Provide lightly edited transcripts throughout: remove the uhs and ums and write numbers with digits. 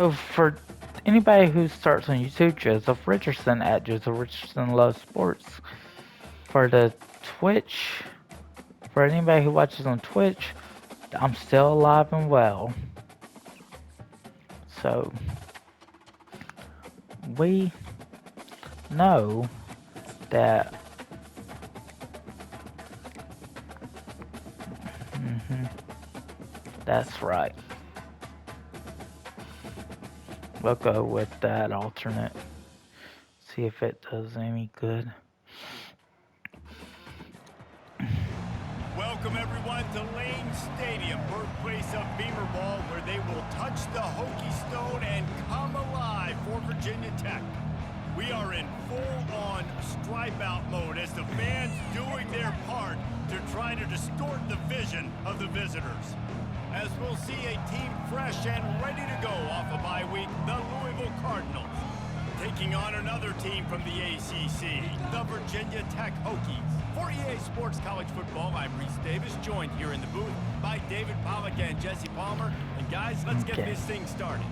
So for anybody who starts on YouTube, Joseph Richardson at Joseph Richardson Loves Sports. For the Twitch, for anybody who watches on Twitch, I'm still alive and well. So we know that that's right. We'll go with that alternate. See if it does any good. Welcome everyone to Lane Stadium, birthplace of Beamer Ball, where they will touch the Hokie Stone and come alive for Virginia Tech. We are in full-on stripe-out mode as the fans doing their part to try to distort the vision of the visitors. As we'll see a team fresh and ready to go off a bye week, the Louisville Cardinals. Taking on another team from the ACC, the Virginia Tech Hokies. For EA Sports College Football, I'm Reese Davis, joined here in the booth by David Pollack and Jesse Palmer. And guys, let's get this thing started.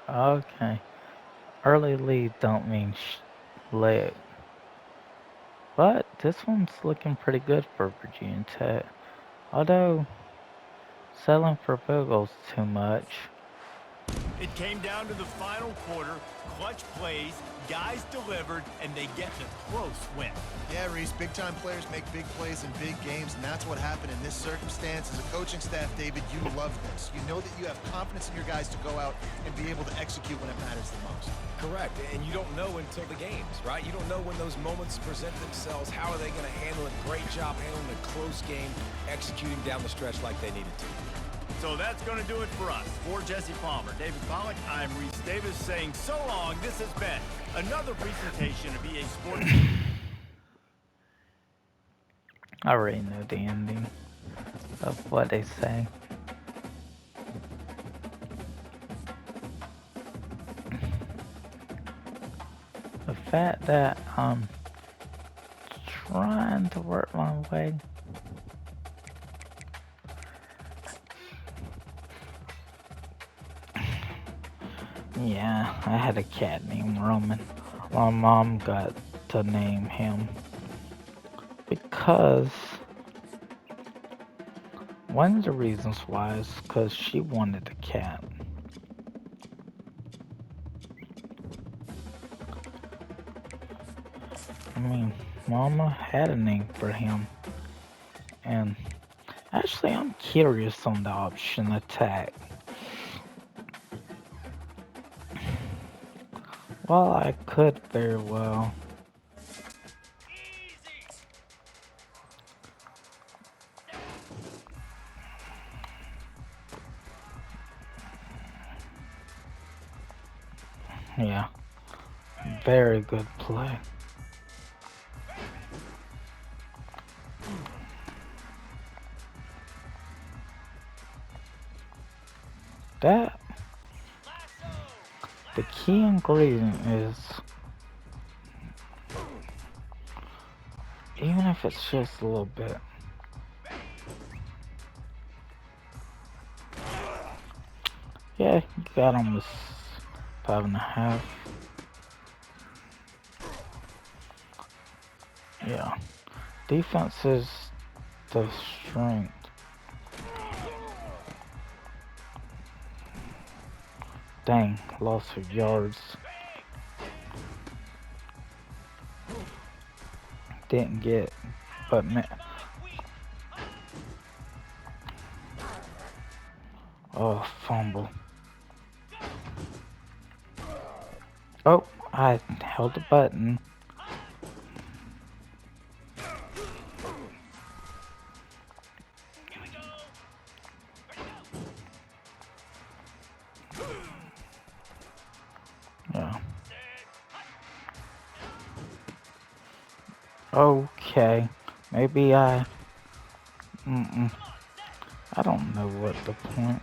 Okay. Early lead don't mean late. But this one's looking pretty good for Virginia Tech. Although, settling for field goals too much. It came down to the final quarter, clutch plays, guys delivered, and they get the close win. Yeah, Reese, big-time players make big plays in big games, and that's what happened in this circumstance. As a coaching staff, David, you love this. You know that you have confidence in your guys to go out and be able to execute when it matters the most. Correct, and you don't know until the games, right? You don't know when those moments present themselves. How are they going to handle it? Great job handling a close game, executing down the stretch like they needed to. So that's going to do it for us. For Jesse Palmer, David Pollack, I'm Reese Davis saying so long. This has been another presentation of EA Sports. I already know the ending of what they say. The fact that I'm trying to work my way. Yeah, I had a cat named Roman. My mom got to name him because one of the reasons why is because she wanted a cat. I mean, Mama had a name for him, and actually I'm curious on the option attack. Well, I could very well. Yeah, very good play. That, the key ingredient is, even if it's just a little bit. Yeah, you got almost 5.5. Yeah, defense is the strength. Dang, lost her yards. Didn't get, but man. Oh, fumble. Oh, I held the button. Yeah. Okay. Maybe I don't know what the point.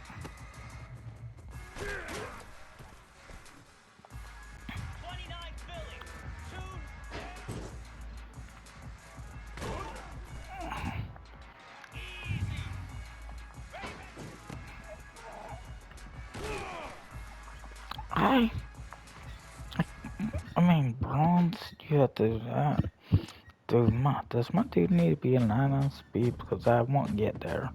Okay. I mean, bronze, you have to do that. Dude, does my dude need to be in 9 on speed? Because I won't get there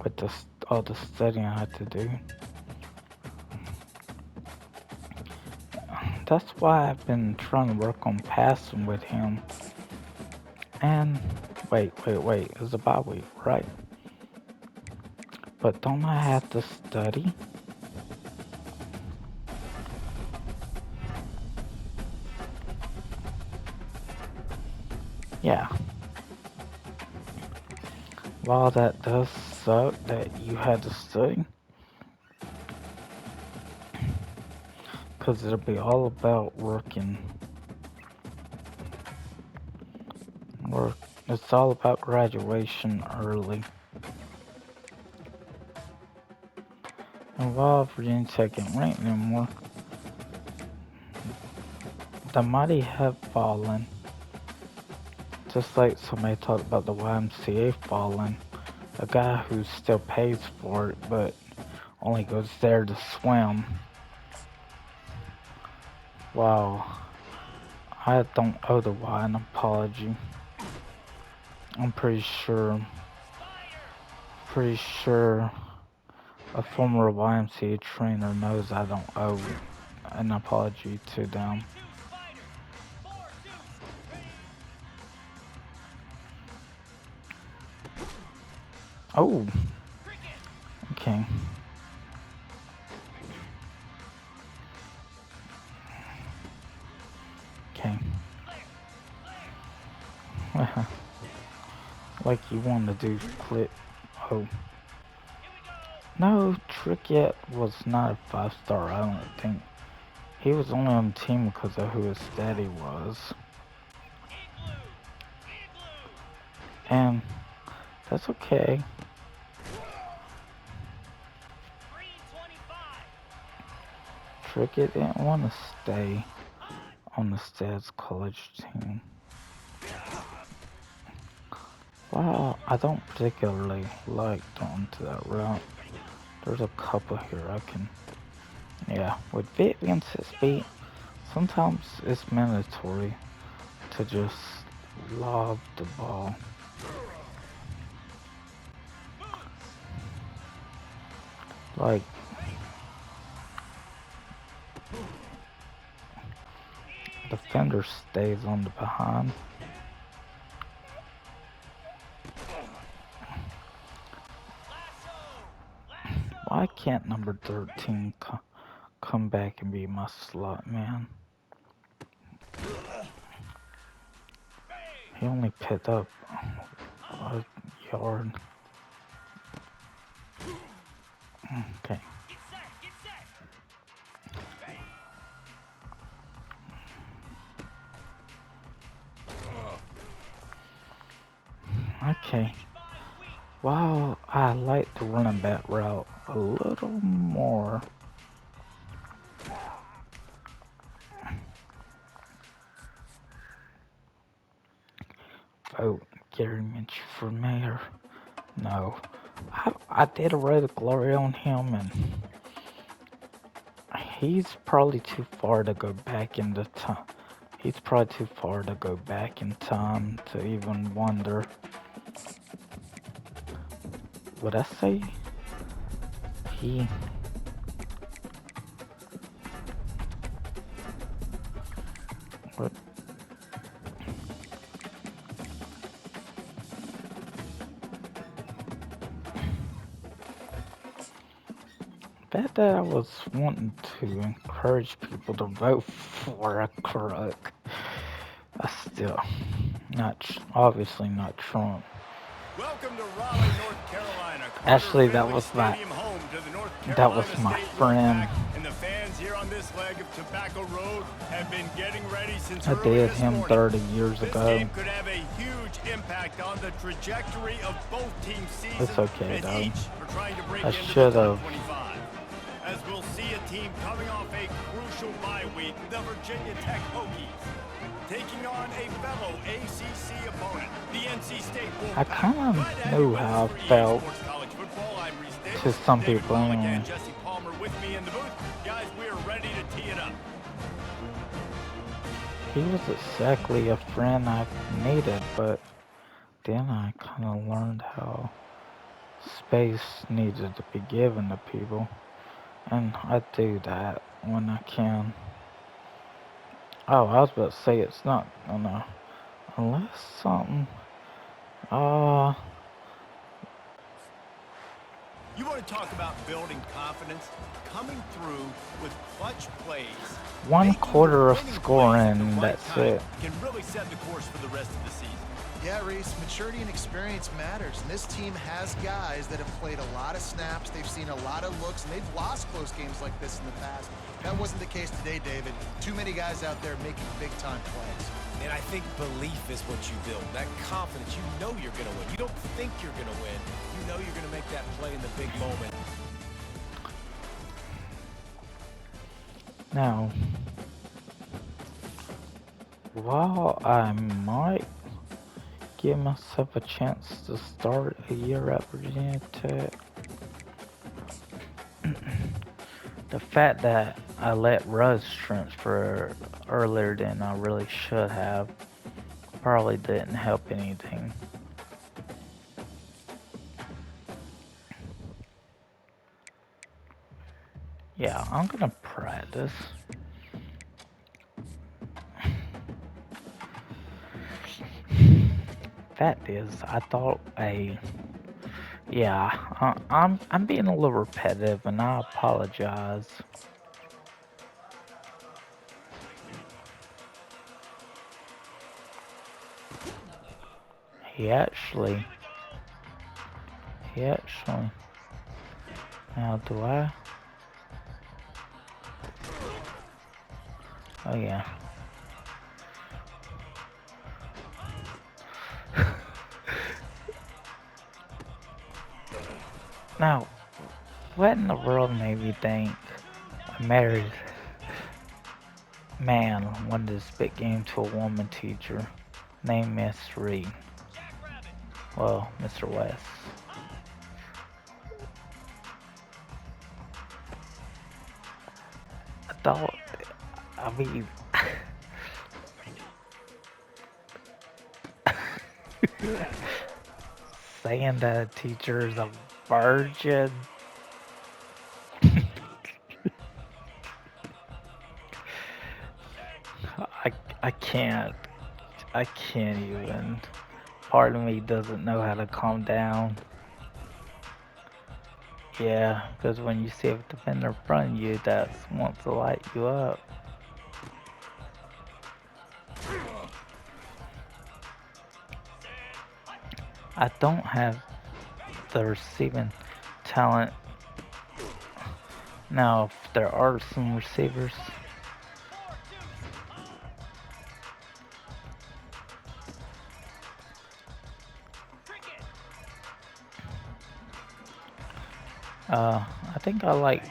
with all the studying I have to do. That's why I've been trying to work on passing with him. And, wait, it's a bye week, right? But don't I have to study? Yeah. While that does suck that you had to study, because it'll be all about working. It's all about graduation early. And while Virginia Tech ain't ranked anymore, the mighty have fallen. Just like somebody talked about the YMCA falling. A guy who still pays for it, but only goes there to swim. Wow. I don't owe the Y an apology. I'm pretty sure a former YMCA trainer knows I don't owe an apology to them. Oh, okay. Okay. Like you want to do clip. Oh. No, Trickett was not a 5-star, I don't think. He was only on the team because of who his daddy was. And that's okay. Trickett didn't want to stay on the Stats College team. Wow, I don't particularly like going to that route. There's a couple here I can... Yeah, with Vick being 6 feet, sometimes it's mandatory to just lob the ball. Like, defender stays on the behind. Why can't number 13 come back and be my slot man? He only picked up a yard. Okay. Okay. Wow, I like the running back route a little more. Vote Gary Mitch for mayor. No. I did a Road to Glory on him, and he's probably too far to go back into time. He's probably too far to go back in time to even wonder. Would I say he... What? Bet that I was wanting to encourage people to vote for a crook. Still, obviously not Trump. Welcome to Raleigh, North Carolina. Actually, that was my friend. And the fans here on this leg of Tobacco Road have been getting ready since I dated him 30 years ago. This game could have a huge impact on the trajectory of both teams' seasons. It's okay, though. I should have. As we'll see a team coming off a crucial bye week, the Virginia Tech Hokies, taking on a fellow ACC opponent, the NC State Wolfpack. I kind of knew how I felt to some people. Jesse Palmer with me in the booth. Guys, we are ready He was exactly a friend I needed, but then I kind of learned how space needed to be given to people, and I do that when I can. Oh, I was about to say it's not, no, no, unless something, uh, You want to talk about building confidence? Coming through with clutch plays, one making the quarter of winning plays at the scoring, right that's time it. can really set the course for the rest of the season. Yeah, Reese, maturity and experience matters. And this team has guys that have played a lot of snaps. They've seen a lot of looks, and they've lost close games like this in the past. That wasn't the case today, David. Too many guys out there making big-time plays. And I think belief is what you build. That confidence, you know you're going to win. You don't think you're going to win. You know you're going to make that play in the big moment. Now, while I might give myself a chance to start a year at Virginia Tech, the fact that I let Russ transfer earlier than I really should have probably didn't help anything. Yeah, I'm gonna practice. Fact is, I thought yeah, I'm being a little repetitive, and I apologize. He actually, he actually. Now, do I? Oh yeah. Now, what in the world made me think a married man wanted to spit game to a woman teacher named Miss Reed? Well, Mr. West. I thought, I mean, saying that a teacher is a virgin. I, I can't. I can't even. Part of me doesn't know how to calm down. Yeah, because when you see a defender in front of you that wants to light you up. I don't have the receiving talent. Now, if there are some receivers, I think I like.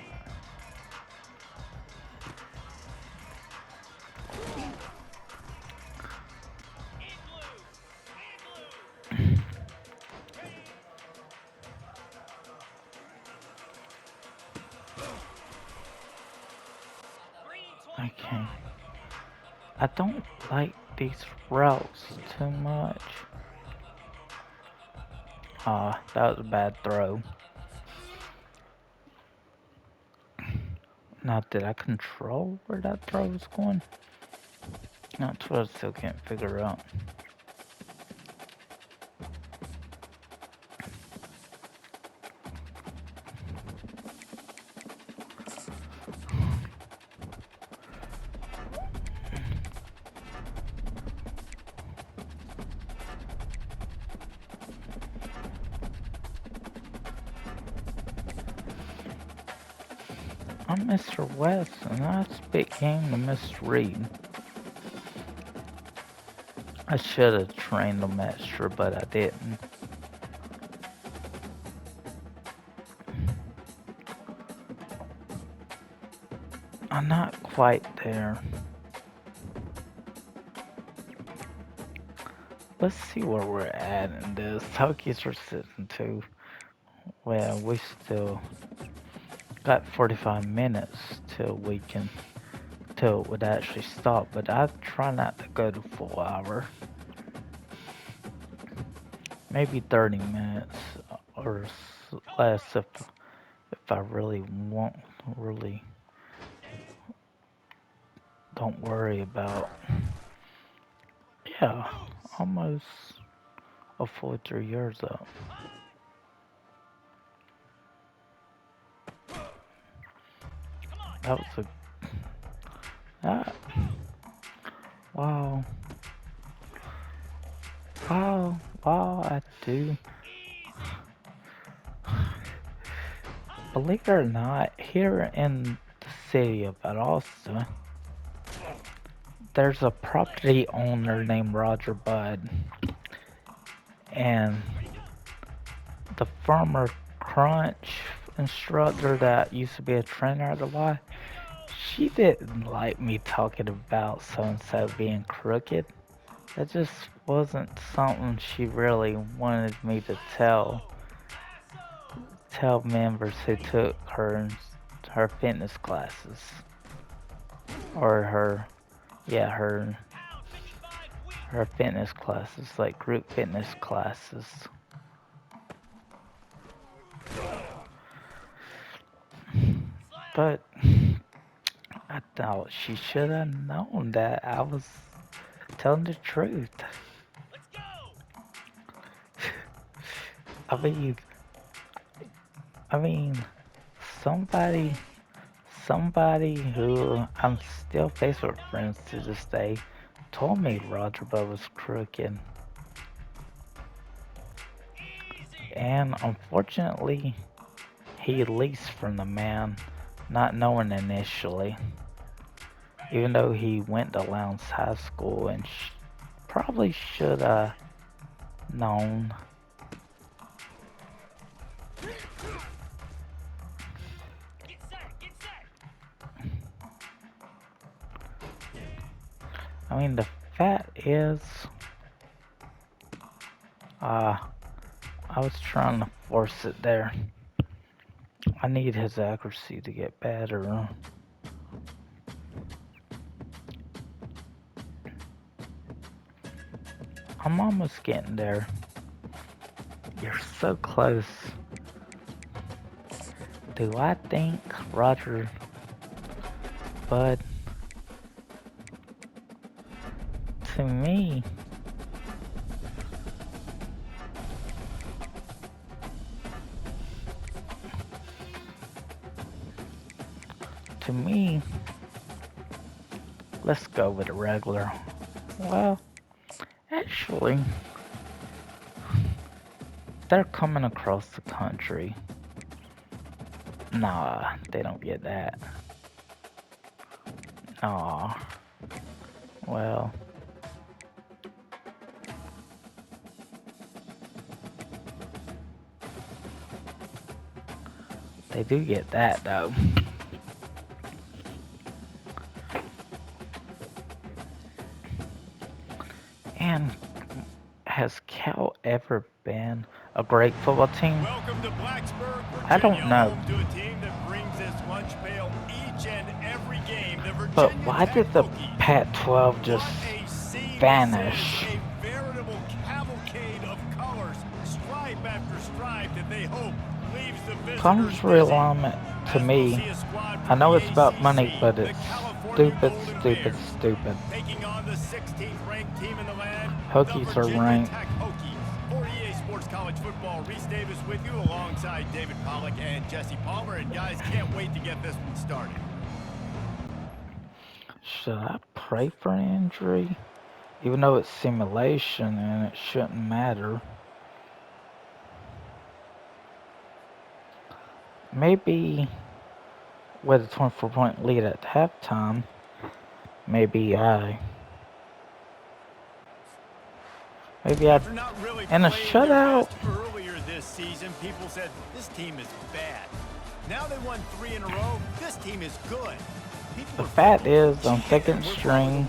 Okay. I don't like these routes too much. That was a bad throw. Now, did I control where that throw was going? That's what I still can't figure out. I'm Mr. West, and I spit game to Miss Reed. I should have trained them extra, but I didn't. I'm not quite there. Let's see where we're at in this. Hokies are sitting too. Well, we still got 45 minutes till we can till it would actually stop, but I try not to go to full hour. Maybe 30 minutes or less if I really really don't worry about. Yeah, almost a full 3 years up. That was a that wow wow I do. Believe it or not, here in the city of Valdosta, there's a property owner named Roger Budd, and the former crunch instructor that used to be a trainer at the Y, she didn't like me talking about so-and-so being crooked. That just wasn't something she really wanted me to tell members who took her fitness classes. Or her fitness classes, like group fitness classes. But I thought she should have known that I was telling the truth. I mean, I mean, somebody, somebody who I'm still Facebook friends to this day told me Roger Bud was crooked. And unfortunately, he leased from the man, not knowing initially. Even though he went to Lowndes High School and probably should have known. I mean, the fact is, I was trying to force it there. I need his accuracy to get better. I'm almost getting there. You're so close. Do I think Roger Bud, to me, let's go with a regular. Well, actually, they're coming across the country. Nah, they don't get that. Aw. Well. They do get that, though. And has Cal ever been a great football team? Welcome to Blacksburg, Virginia, I don't know. home to a team that brings this lunch pail each and every game. The Virginia But why Tech did the Hokies. Pac-12 just What a scene vanish? this is, a veritable cavalcade of colors, stripe after stripe that they hope leaves the visitors Congress busy. realignment, to me, I know it's about money, but it's stupid. Taking on the 16th ranked team in the land, Hokies the are Virginia ranked. Tech Hokies. For EA Sports College Football, Reese Davis with you alongside David Pollack and Jesse Palmer. And guys, can't wait to get this one started. Should I pray for an injury? Even though it's simulation and it shouldn't matter. Maybe with a 24-point lead at halftime, maybe I After not really in a playing their shutout. best earlier this season, people said this team is bad. Now they won 3 in a row. This team is good. The fact is, on second string,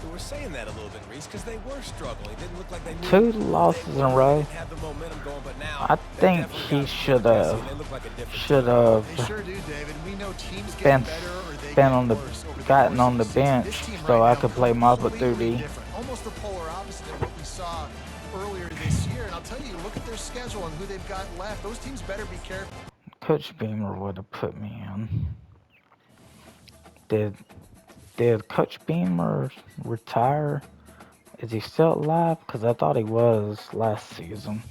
who were saying that a little bit, Reese, because they were struggling. It didn't look like they knew 2 who they losses in a were. They row. didn't have the momentum going, but now I they've think definitely he got some good should aggressive, have and they look like a different should team. They have sure do, David. We know teams get been better or they been get on the worse over the gotten course on of the the season. This bench team so right I now could play Mamba completely duty. different, almost the polar opposite of what we saw earlier this year. And I'll tell you, look at their schedule and who they've got left. Those teams better be careful. Coach Beamer would have put me in. Did Coach Beamer retire? Is he still alive? Because I thought he was last season.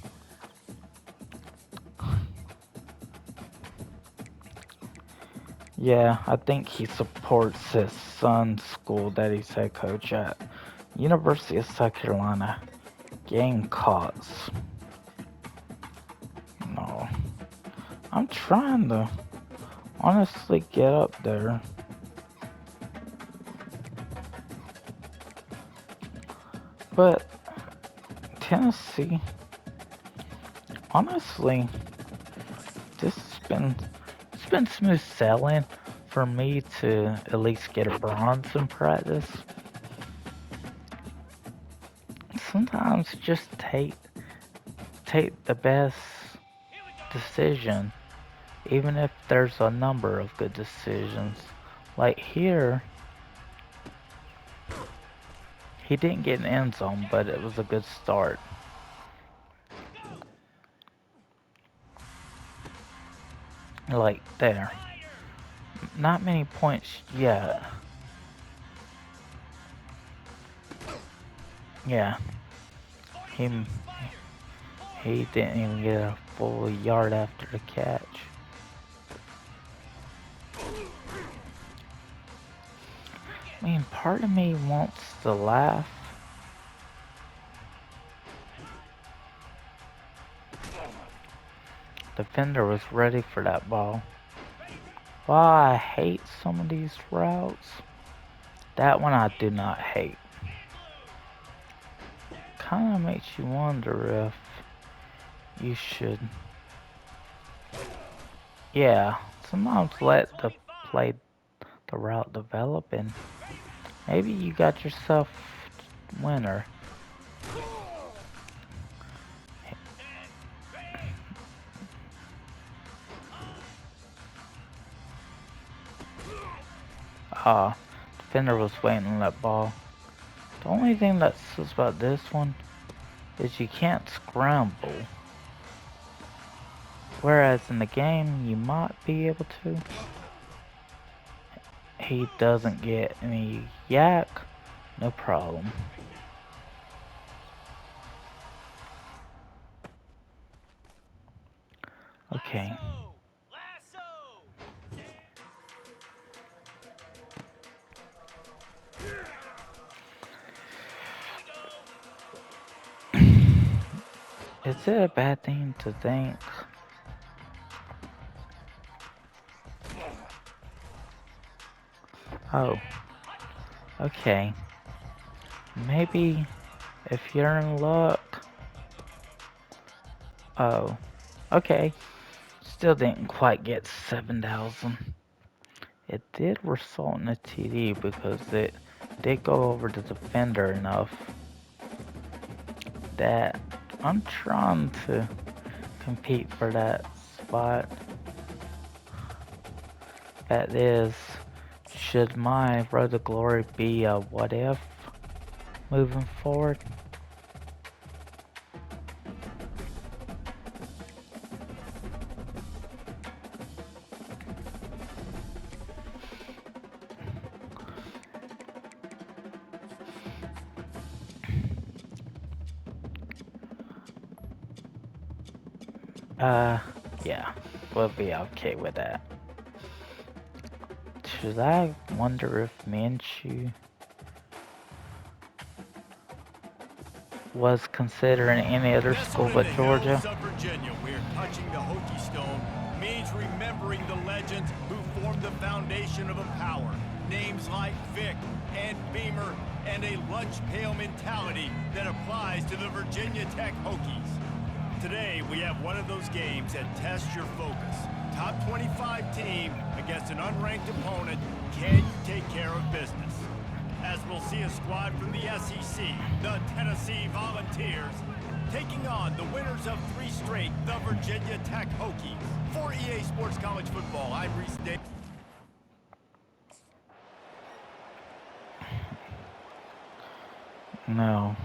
Yeah, I think he supports his son's school that he's head coach at. University of South Carolina. Gamecocks. No. I'm trying to honestly get up there. But Tennessee, honestly, it's been smooth sailing for me to at least get a bronze in practice. Sometimes just take the best decision, even if there's a number of good decisions. Like here, he didn't get an end zone, but it was a good start. Like there. Not many points yet. Yeah. He he didn't even get a full yard after the catch. I mean, part of me wants to laugh. Defender was ready for that ball. Wow, I hate some of these routes. That one I do not hate. Kinda makes you wonder if you should... Yeah, sometimes let the route develop and maybe you got yourself winner. Defender was waiting on that ball. The only thing that sucks about this one is you can't scramble. Whereas in the game, you might be able to. He doesn't get any yak, no problem. Okay. Is it a bad thing to think? Oh. Okay. Maybe if you're in luck. Oh. Okay. Still didn't quite get 7,000. It did result in a TD because it did go over the defender enough that I'm trying to compete for that spot. That is, should my Road to Glory be a what if moving forward? Yeah, we'll be okay with that. Should I wonder if Minshew was considering any other school but Georgia? Of Virginia, we're touching the Hokie Stone means remembering the legends who formed the foundation of a power. Names like Vick and Beamer and a lunch pail mentality that applies to the Virginia Tech Hokies. Today, we have one of those games that tests your focus. Top 25 team against an unranked opponent. Can you take care of business? as we'll see a squad from the SEC, the Tennessee Volunteers, taking on the winners of 3 straight, the Virginia Tech Hokies. For EA Sports College Football, I'm Reese Davis. Now,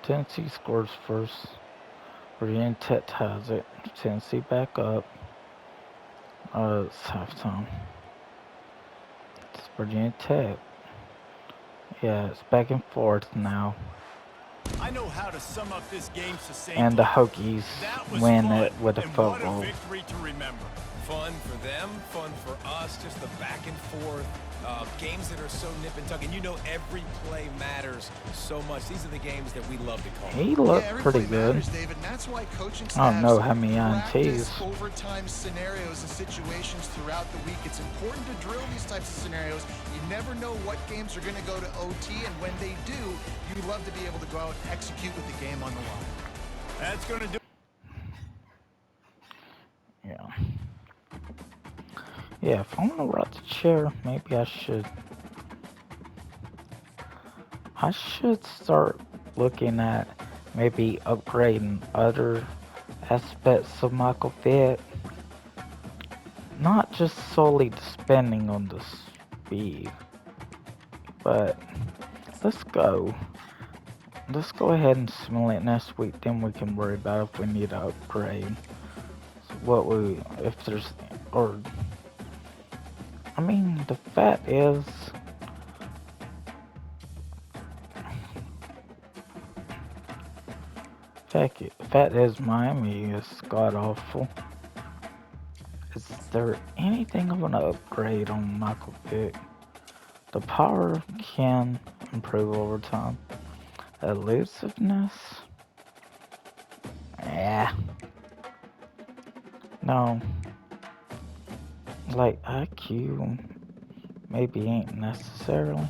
Tennessee scores first. Virginia Tech ties it. Tennessee back up. It's halftime. It's Virginia Tech. Yeah, it's back and forth now. I know how to sum up this game succinctly. And the Hokies win it with a field goal. What a victory to remember. Fun for them, fun for us, just the back and forth. Games that are so nip and tuck, and you know every play matters so much. These are the games that we love to call. He looked pretty good. Matters, David, and that's why coaching I don't know staffs how many practice INTs. overtime scenarios and situations throughout the week. It's important to drill these types of scenarios. You never know what games are going to go to OT, and when they do, you love to be able to go out and execute with the game on the line. That's going to do. Yeah. Yeah, if I'm gonna ride the chair, maybe I should start looking at maybe upgrading other aspects of Michael Vick. Not just solely depending on the speed. But let's go. Let's go ahead and simulate next week, then we can worry about if we need to upgrade. So if there's, or I mean, the fact is, Miami is god awful. Is there anything I'm gonna upgrade on Michael Vick? The power can improve over time. Elusiveness? Yeah. No. Like IQ maybe ain't necessarily.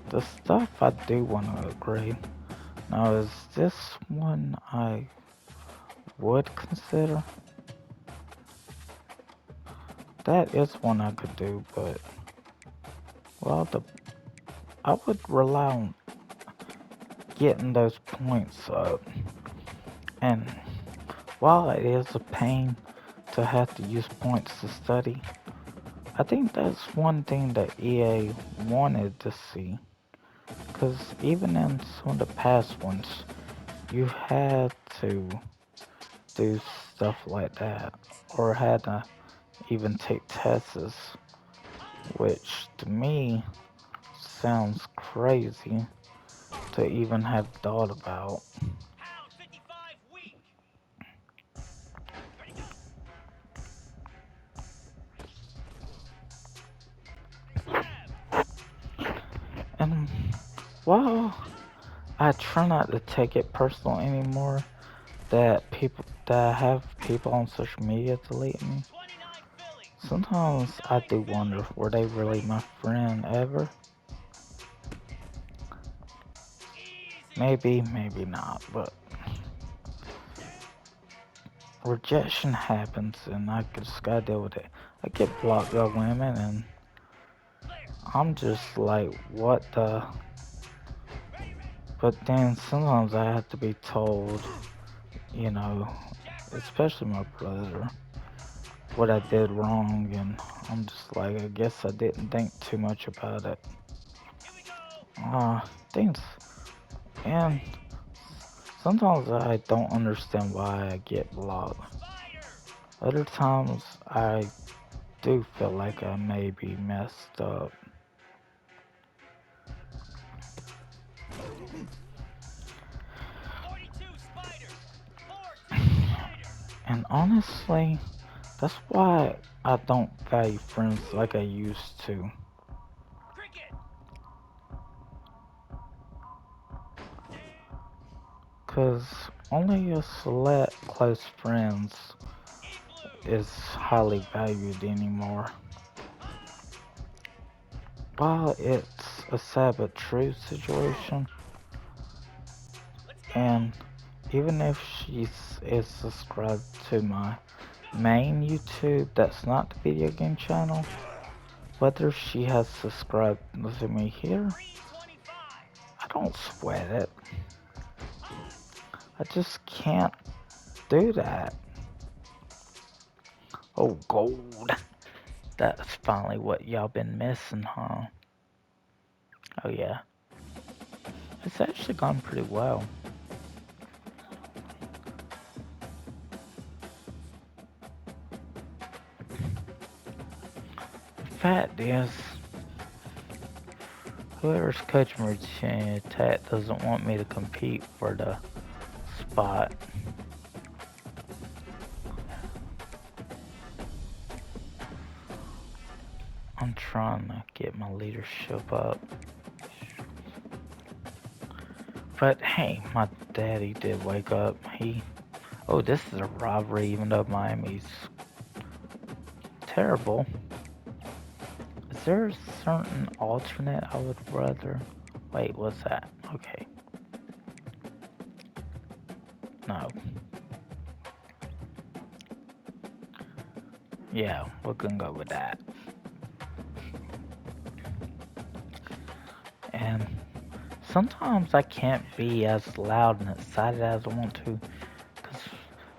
The stuff I do want to upgrade. Now is this one I would consider? That is one I could do, but well, I would rely on getting those points up. And while it is a pain to have to use points to study, I think that's one thing that EA wanted to see. Because even in some of the past ones, you had to do stuff like that, or had to even take tests, which to me sounds crazy to even have thought about. And while I try not to take it personal anymore that I have people on social media delete me, sometimes I do wonder, were they really my friend ever? Maybe, maybe not, but rejection happens and I just gotta deal with it. I get blocked by women and I'm just like, what the? But then sometimes I have to be told, you know, especially my brother, what I did wrong, and I'm just like, I guess I didn't think too much about it. Things, and sometimes I don't understand why I get blocked. Other times I do feel like I may be messed up. And honestly, that's why I don't value friends like I used to. Cause only a select close friends is highly valued anymore. While it's a sad but true situation, and even if she is subscribed to my main YouTube, that's not the video game channel, whether she has subscribed to me here, I don't sweat it. I just can't do that. Oh, gold. That's finally what y'all been missing, huh? Oh yeah. It's actually gone pretty well. The fact is, whoever's coaching Virginia Tech doesn't want me to compete for the spot. I'm trying to get my leadership up. But hey, my daddy did wake up. Oh, this is a rivalry even though Miami's terrible. Is there a certain alternate I would rather? Wait, what's that? Okay. No. Yeah, we're gonna go with that. And sometimes I can't be as loud and excited as I want to,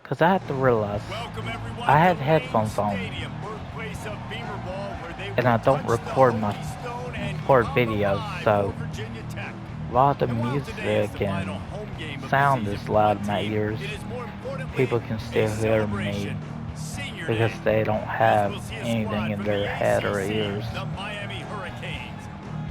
cause I have to realize Welcome I everyone to have Lane headphones on Stadium, birthplace of Beamer Ball, where they and will I don't touch the record my Hokie Stone and come videos, alive so for Virginia Tech. while the And while today is the music final and home game of the sound season is for one loud in my team, ears, it is more importantly people can a still hear me celebration. Senior because Day, they don't as have we'll see a anything squad in from the their head or ACC, ears. the Miami Hurricanes,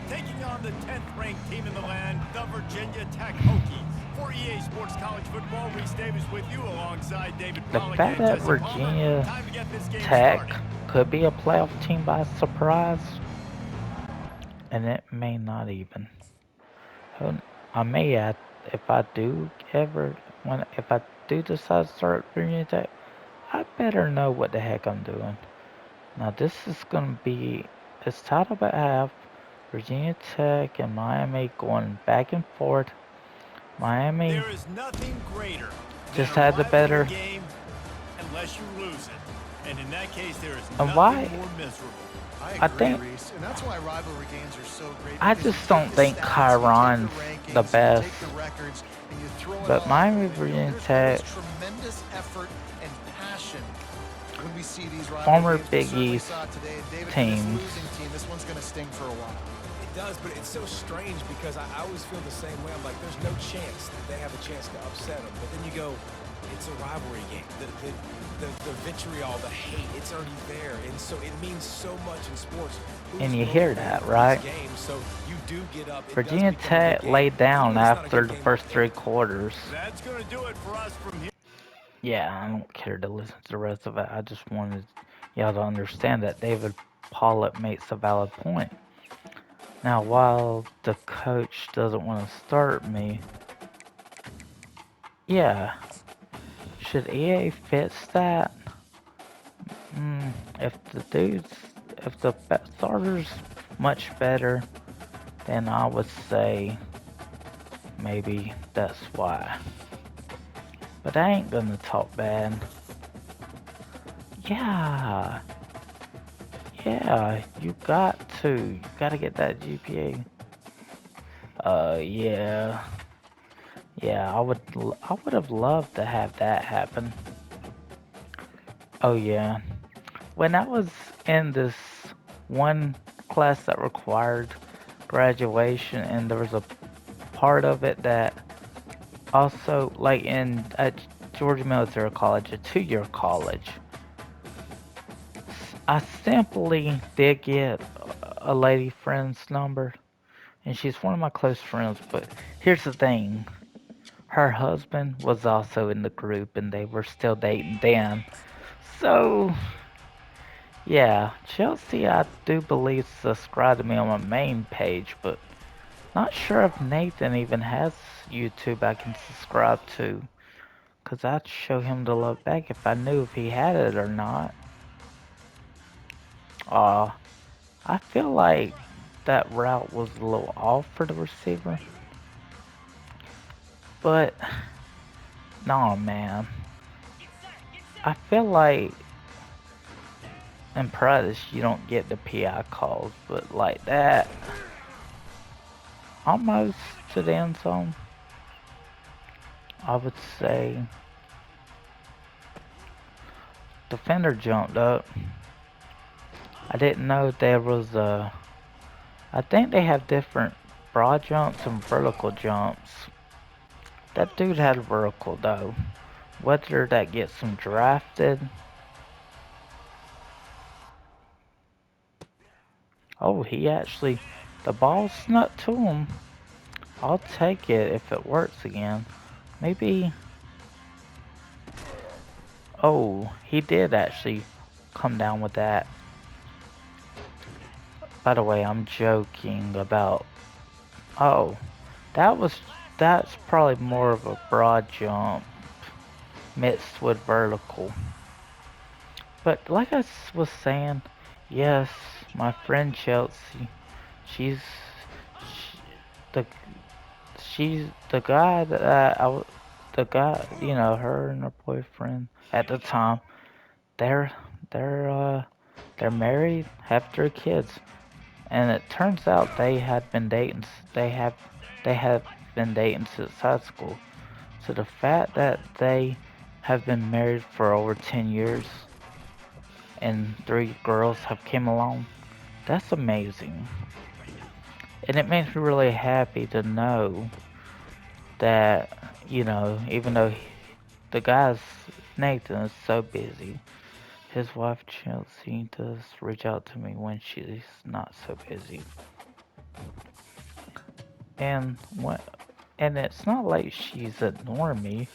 taking on the 10th-ranked team in the land, the Virginia Tech Hokies. For EA Sports College Football, Reese Davis with you alongside David The Pollack fact and that Jesse Palmer. Virginia Time to get this game Tech started. could be a playoff team by surprise, and it may not even. I may add, if I do ever, if I do decide to start Virginia Tech, I better know what the heck I'm doing. Now this is gonna be, it's tied up at half. Virginia Tech and Miami going back and forth. Miami There is nothing greater than just a had the rivalry better. game unless you lose it. And in that case, there is And nothing why? more miserable. I I agree, think Reese, and that's why rivalry games are so great I because you just take don't the think stats, you take the Chiron's the rankings, and you best. take the records, and you throw it But all out the Miami window. Virginia There's always Tech, tremendous effort and passion when we see these rivalry former games. We Big certainly East saw it today. And David, for this teams. losing team, this one's going to sting for a while. It does, but it's so strange because I always feel the same way. I'm like, there's no chance that they have a chance to upset them. But then you go, it's a rivalry game. The vitriol, the hate, it's already there. And so it means so much in sports. And you hear that, right? Games, so you do get up. Virginia Tech laid down after the first 3 quarters. That's going to do it for us from here. Yeah, I don't care to listen to the rest of it. I just wanted y'all to understand that David Pollitt makes a valid point. Now, while the coach doesn't want to start me, yeah, should EA fix that? If the dudes, if the starter's much better, then I would say maybe that's why. But I ain't gonna talk bad. Yeah, yeah, you gotta get that GPA. Yeah, yeah, I would have loved to have that happen. Oh yeah, when I was in this one class that required graduation, and there was a part of it that also, like at Georgia Military College, a 2-year college, I simply did get a lady friend's number, and she's one of my close friends. But here's the thing: her husband was also in the group, and they were still dating then. So yeah, Chelsea, I do believe subscribed to me on my main page, but not sure if Nathan even has YouTube I can subscribe to, cause I'd show him the love back if I knew if he had it or not. Uh, I feel like that route was a little off for the receiver, but no, man. I feel like in practice you don't get the PI calls, but like that, almost to the end zone, I would say defender jumped up. I didn't know there was a. I think they have different broad jumps and vertical jumps. That dude had vertical though. Whether that gets him drafted. Oh, he actually. The ball snuck to him. I'll take it if it works again. Maybe. Oh, he did actually come down with that. By the way, I'm joking about. Oh, that was. That's probably more of a broad jump mixed with vertical. But like I was saying, yes, my friend Chelsea, she's she, the she's the guy that the guy, you know, her and her boyfriend at the time, they're they're uh they're married, have 3 kids, and it turns out they have been dating since high school. So the fact that they have been married for over 10 years and 3 girls have came along, that's amazing. And it makes me really happy to know that, you know, even though the guy's Nathan is so busy, his wife Chelsea does reach out to me when she's not so busy. And what and it's not like she's ignoring me.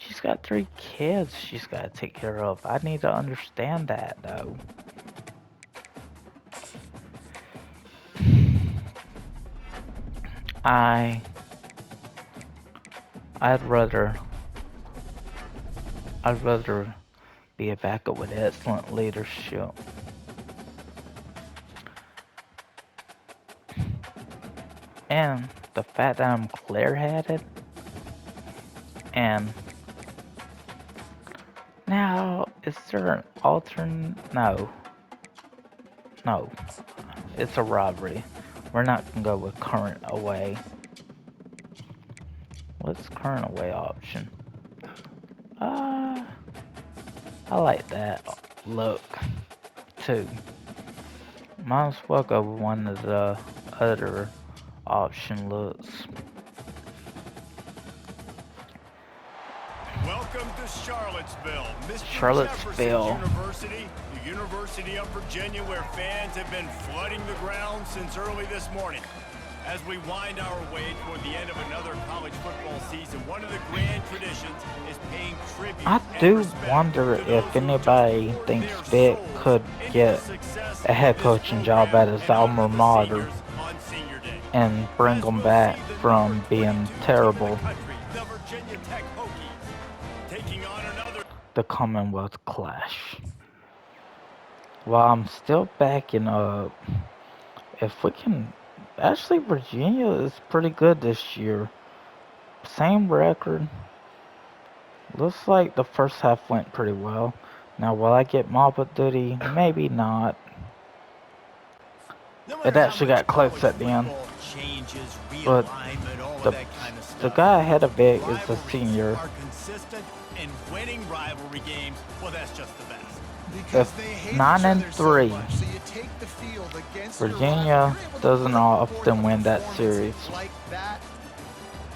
She's got 3 kids she's gotta take care of. I need to understand that though. I I'd rather I'd rather be a backup with excellent leadership. And the fact that I'm clear-headed and now is there an alternate? No, no, it's a robbery. We're not gonna go with current away. What's current away option? Uh, I like that look too. Might as well go with one of the other option looks. Welcome to Charlottesville, Mr. Charlottesville. Jefferson's University, the University of Virginia, where fans have been flooding the ground since early this morning. As we wind our way toward the end of another college football season, one of the grand traditions is paying tribute I and do respect wonder to those if who anybody just poured thinks their Vick souls could into get the success a head of this coaching job at program his and alma honor the mater seniors on Senior Day. and bring As them we'll back see the from number 22 being team in terrible. the country, the Virginia Tech Hokies, taking on another. The Commonwealth Clash. While I'm still backing up, if we can. Actually, Virginia is pretty good this year. Same record. Looks like the first half went pretty well. Now, will I get Mamba Duty? Maybe not. No It matter how actually much got college close at the end. football changes, But realignment, all of the that kind of the stuff, guy ahead of Vic is a rivalries senior. are consistent, and winning rivalry games, well, that's just the best. Because If they hate 9 each and other so 3, much. So you take the field against your rival, Virginia you're able to doesn't put up forth often a win that performance series. like that.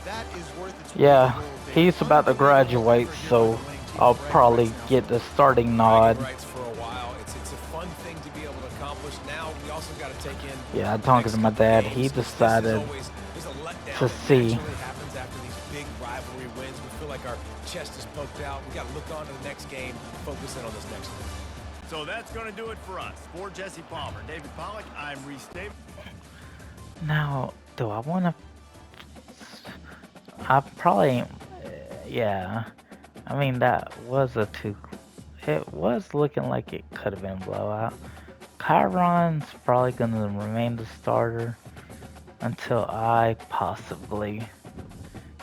That is worth its weight in Yeah, gold, David. he's about to Unbelievable graduate, effort here by the so winning team. I'll Graduates probably now get for the starting bragging nod. rights for a while. It's a fun thing to be able to accomplish. Now we also got to take in Yeah, I'm the talking next to my couple dad. games, He 'cause this is decided always there's a letdown to that see. naturally happens after these big rivalry wins. We feel like our chest is poked out. We got to look on to the next game, focus in on this next one. So that's going to do it for us. For Jesse Palmer, David Pollock, I'm Reese Davis. Now, do I want to? I probably, yeah. I mean, that was a two. It was looking like it could have been a blowout. Chiron's probably going to remain the starter until I possibly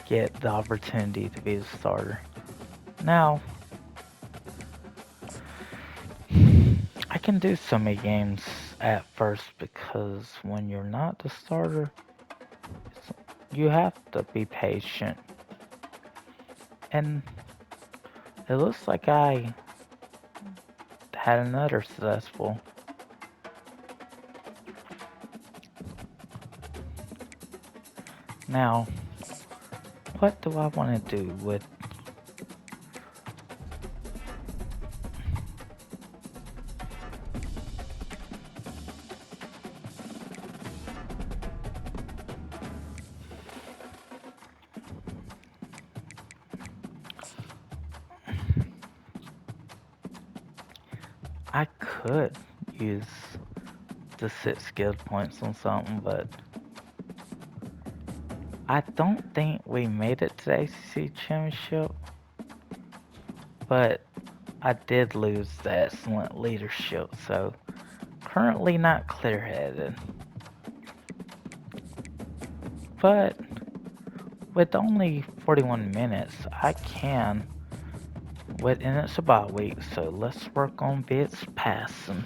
get the opportunity to be the starter. Now, I can do so many games at first because when you're not the starter, you have to be patient. And it looks like I had another successful. Now, what do I want to do with... I could use the 6 skill points on something, but I don't think we made it to the ACC Championship. But I did lose the excellent leadership, so currently not clear-headed. But with only 41 minutes, I can. And it's a bye week, so let's work on Vick's passing.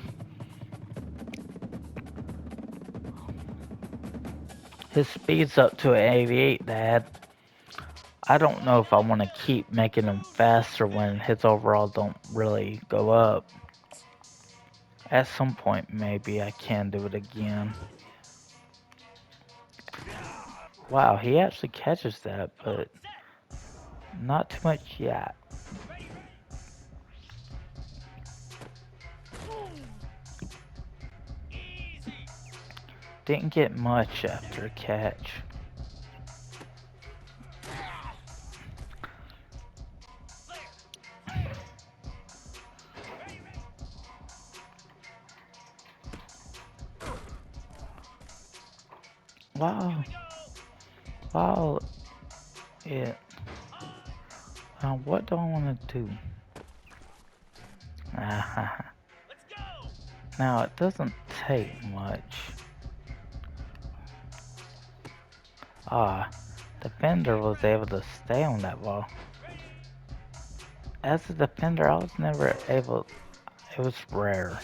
His speed's up to an 88, Dad. I don't know if I want to keep making him faster when his overall don't really go up. At some point, maybe I can do it again. Wow, he actually catches that, but not too much yet. Didn't get much after a catch. Wow. Wow. It. Now, what do I want to do? Now, it doesn't take much. Defender was able to stay on that ball. As a defender, I was never able. It was rare.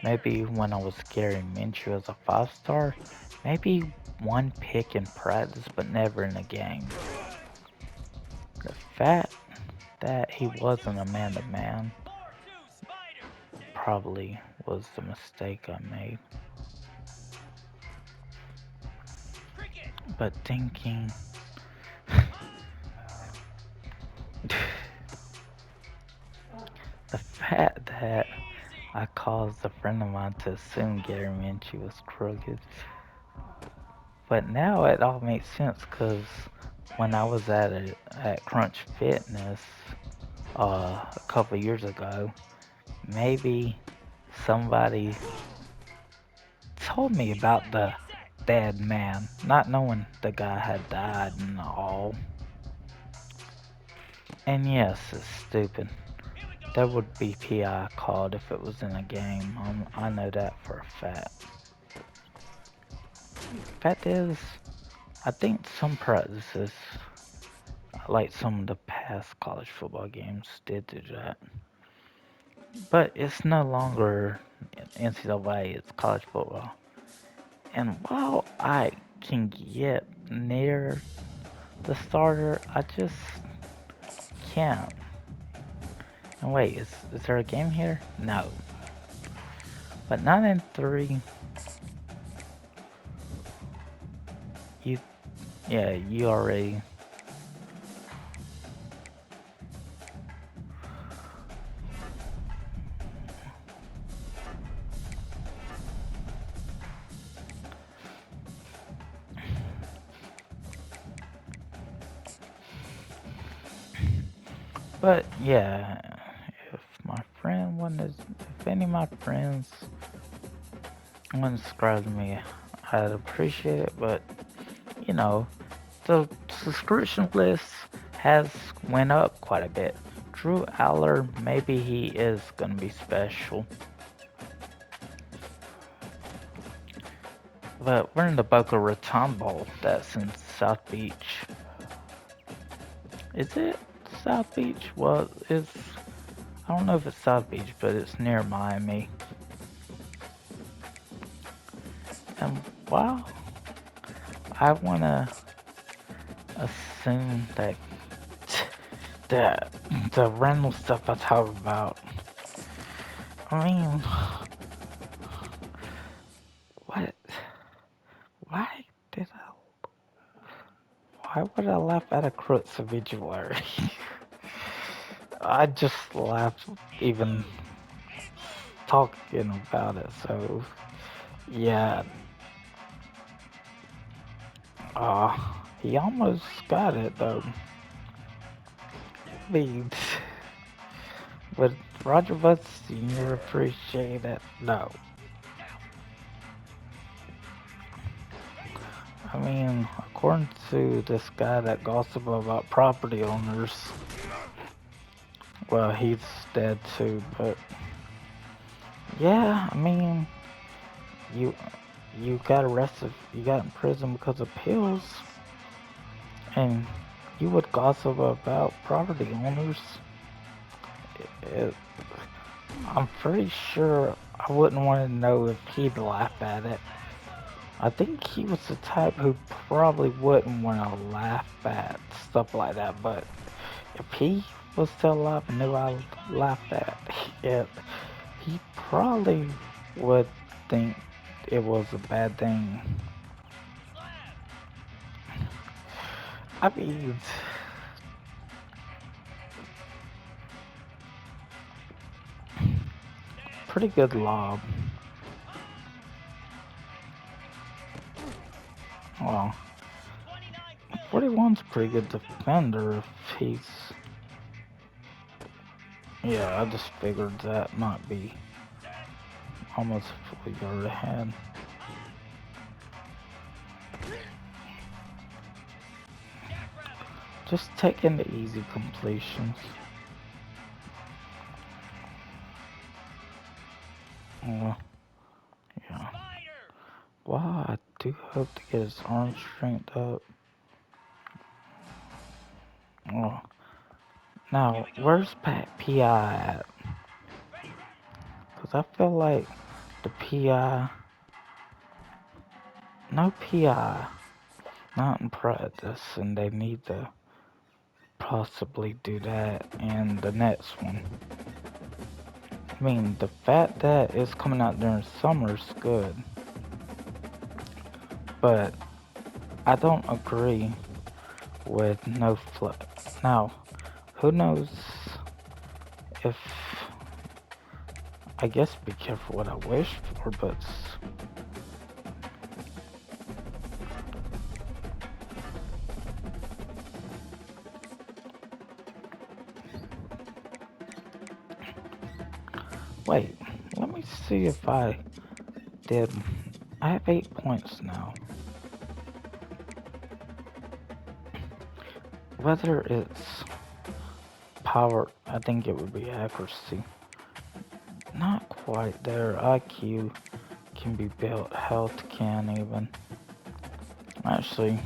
Maybe when I was Gary Minshew as a 5-star. Maybe one pick in practice, but never in a game. The fact that he wasn't a man-to-man probably was the mistake I made. But thinking... the fact that I caused a friend of mine to assume Gary Minshew was crooked. But now it all makes sense because when I was at Crunch Fitness a couple years ago, maybe somebody told me about the dead man, not knowing the guy had died and all. And yes, it's stupid. There would be PI called if it was in a game. I know that for a fact. Fact is, I think some practices, like some of the past college football games, did do that. But it's no longer NCAA, it's college football. And while I can get near the starter, I just can't. And wait, is there a game here? No. But 9-3. You already. But yeah, if my friend wanted, if any of my friends want to subscribe to me, I'd appreciate it. But you know, the subscription list has went up quite a bit. Drew Aller, maybe he is gonna be special. But we're in the Boca Raton Bowl. That's in South Beach. Is it South Beach? Well, I don't know if it's South Beach, but it's near Miami. And well, I wanna assume that the the random stuff I talk about. I mean, what? Why did I? Why would I laugh at a crux obituary? I just laughed even talking about it. So yeah, uh, he almost got it though. I mean, would Roger Butts Sr. appreciate it? No. I mean, according to this guy that gossip about property owners, well, he's dead too, but yeah, I mean, you you got arrested, you got in prison because of pills, and you would gossip about property owners. It, I'm pretty sure I wouldn't want to know if he'd laugh at it. I think he was the type who probably wouldn't want to laugh at stuff like that, but if he was still alive and knew I laughed at it, he probably would think it was a bad thing. I mean, pretty good lob. Well, 41's a pretty good defender if he's... Yeah, I just figured that might be almost a full yard ahead. Just taking the easy completions. Well, yeah. Wow, I do hope to get his arm strength up. Oh, now, where's PI at? Because I feel like the PI... No PI. Not in practice, and they need to possibly do that in the next one. I mean, the fact that it's coming out during summer is good. But I don't agree with no flood. Now, who knows if... I guess be careful what I wish for, but... Wait, let me see if I did... I have 8 points now. Whether it's power, I think it would be accuracy. Not quite there. IQ can be built, health can even. Actually,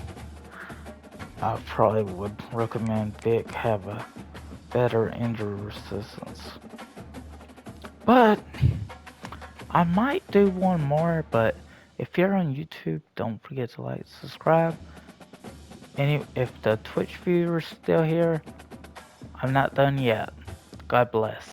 I probably would recommend Vick have a better injury resistance. But I might do one more, but if you're on YouTube, don't forget to like, subscribe. And if the Twitch viewers still here, I'm not done yet. God bless.